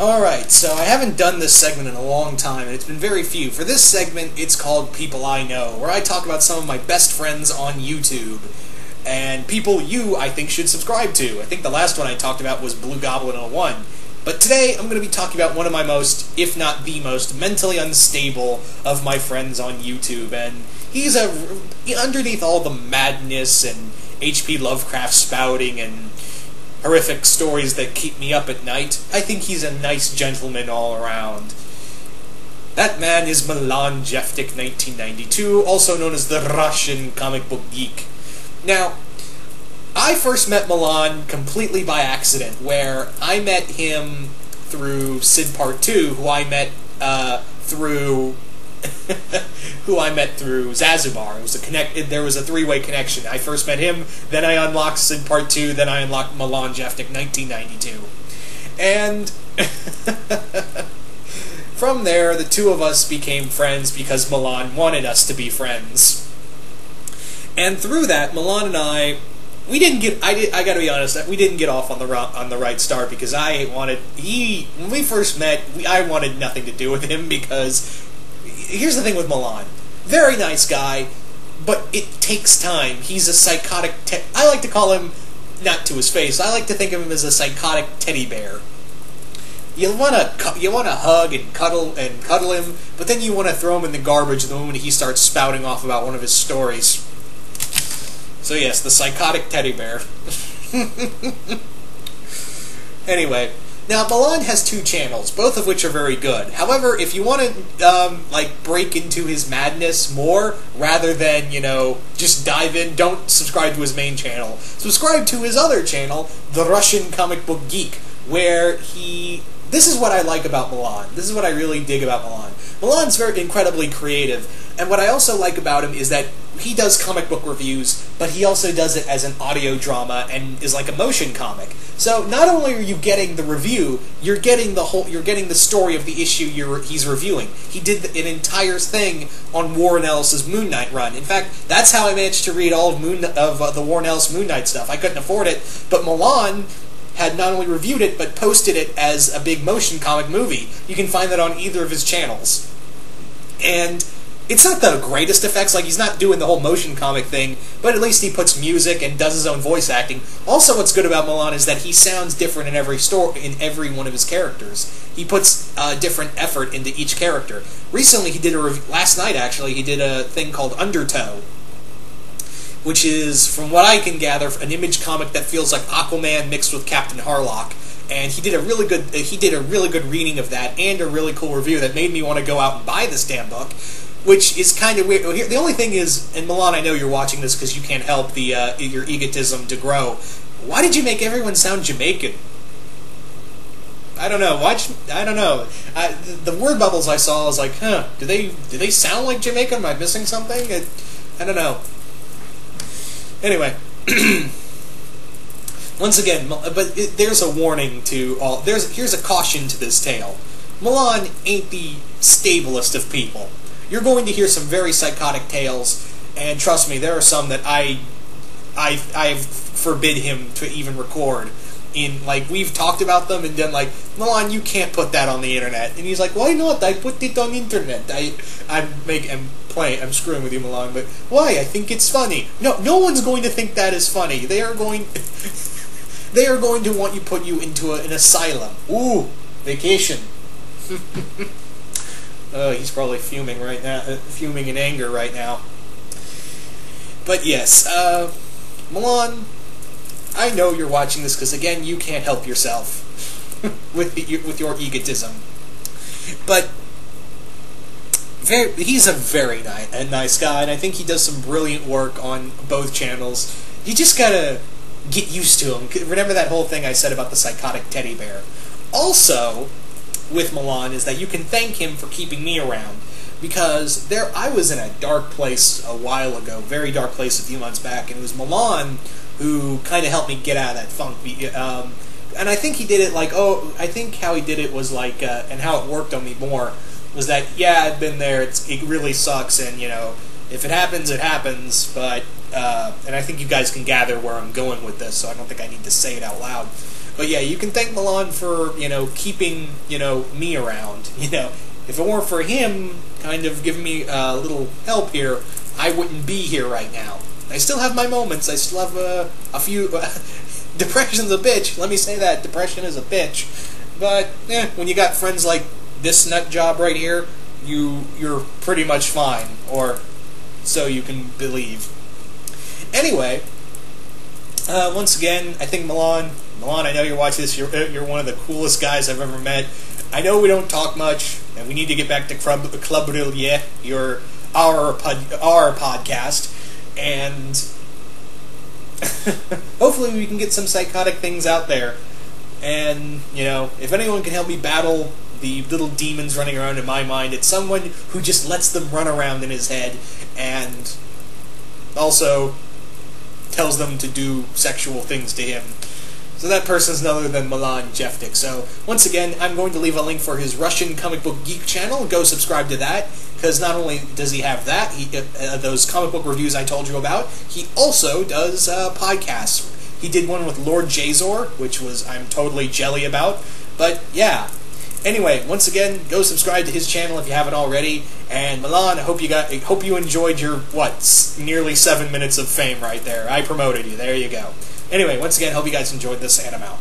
Alright, so I haven't done this segment in a long time, and it's been very few. For this segment, it's called People I Know, where I talk about some of my best friends on YouTube, and people you, I think, should subscribe to. I think the last one I talked about was Blue Goblin 01. But today, I'm going to be talking about one of my most, if not the most, mentally unstable of my friends on YouTube, and he's underneath all the madness and H.P. Lovecraft spouting and horrific stories that keep me up at night, I think he's a nice gentleman all around. That man is MilanJeftic1992, also known as the Russian comic book geek. Now, I first met Milan completely by accident, where I met him through Sid Part 2, who I met through Zazubar. It was there was a three-way connection. I first met him, then I unlocked Sid Part 2, then I unlocked MilanJeftic1992. And from there, the two of us became friends because Milan wanted us to be friends. And through that, Milan and I didn't get. I gotta be honest. We didn't get off on the right start because when we first met, I wanted nothing to do with him because here's the thing with Milan. Very nice guy, but it takes time. He's a psychotic. I like to call him, not to his face. I like to think of him as a psychotic teddy bear. You wanna hug and cuddle him, but then you want to throw him in the garbage the moment he starts spouting off about one of his stories. So yes, the psychotic teddy bear. Anyway, now Milan has two channels, both of which are very good. However, if you want to break into his madness more, rather than just dive in, don't subscribe to his main channel. Subscribe to his other channel, the Russian Comic Book Geek, where this is what I like about Milan. This is what I really dig about Milan. Milan's very incredibly creative, and what I also like about him is that he does comic book reviews, but he also does it as an audio drama and is like a motion comic. So not only are you getting the review, you're getting the story of the issue he's reviewing. He did an entire thing on Warren Ellis's Moon Knight run. In fact, that's how I managed to read all of the Warren Ellis Moon Knight stuff. I couldn't afford it, but Milan had not only reviewed it, but posted it as a big motion comic movie. You can find that on either of his channels. And it's not the greatest effects, like he's not doing the whole motion comic thing, but at least he puts music and does his own voice acting. Also, what's good about Milan is that he sounds different in every every one of his characters. He puts different effort into each character. Recently, last night actually, he did a thing called Undertow, which is, from what I can gather, an Image comic that feels like Aquaman mixed with Captain Harlock. And he did a really good reading of that and a really cool review that made me want to go out and buy this damn book, which is kind of weird. The only thing is, and Milan, I know you're watching this because you can't help your egotism to grow. Why did you make everyone sound Jamaican? I don't know. I don't know. The word bubbles I saw, I was like, huh? Do they sound like Jamaican? Am I missing something? I don't know. Anyway, once again, but there's a warning to all. Here's a caution to this tale. Milan ain't the stablest of people. You're going to hear some very psychotic tales, and trust me, there are some that I forbid him to even record. We've talked about them and done Milan, you can't put that on the internet. And he's like, why not? I put it on the internet. I'm screwing with you, Milan, but why? I think it's funny. No one's going to think that is funny. They are going to want you put you into an asylum. Ooh, vacation. He's probably fuming right now, fuming in anger right now. But yes, Milan, I know you're watching this because again, you can't help yourself with your egotism. But he's a very nice guy, and I think he does some brilliant work on both channels. You just gotta get used to him. Remember that whole thing I said about the psychotic teddy bear. Also, with Milan, is that you can thank him for keeping me around, because I was in a dark place a while ago, very dark place a few months back, and it was Milan who kind of helped me get out of that funk. And I think he did it I think how he did it was and how it worked on me more was that, yeah, I've been there, it really sucks, and, if it happens, it happens, but, and I think you guys can gather where I'm going with this, so I don't think I need to say it out loud. But yeah, you can thank Milan for, keeping, me around. If it weren't for him kind of giving me a little help here, I wouldn't be here right now. I still have my moments. I still have a few... Depression's a bitch. Let me say that. Depression is a bitch. But, when you got friends like this nut job right here, you're pretty much fine. Or so you can believe. Anyway, once again, I think Milan, I know you're watching this. You're one of the coolest guys I've ever met. I know we don't talk much, and we need to get back to Club Relais, our podcast, and hopefully we can get some psychotic things out there. And, if anyone can help me battle the little demons running around in my mind, it's someone who just lets them run around in his head and also tells them to do sexual things to him. So that person's none other than MilanJeftic. So, once again, I'm going to leave a link for his Russian comic book geek channel. Go subscribe to that, because not only does he have that, those comic book reviews I told you about, he also does podcasts. He did one with Lord Jazor, which I'm totally jelly about. But, yeah. Anyway, once again, go subscribe to his channel if you haven't already. And Milan, I hope you enjoyed your, nearly 7 minutes of fame right there. I promoted you. There you go. Anyway, once again, hope you guys enjoyed this, and I'm out.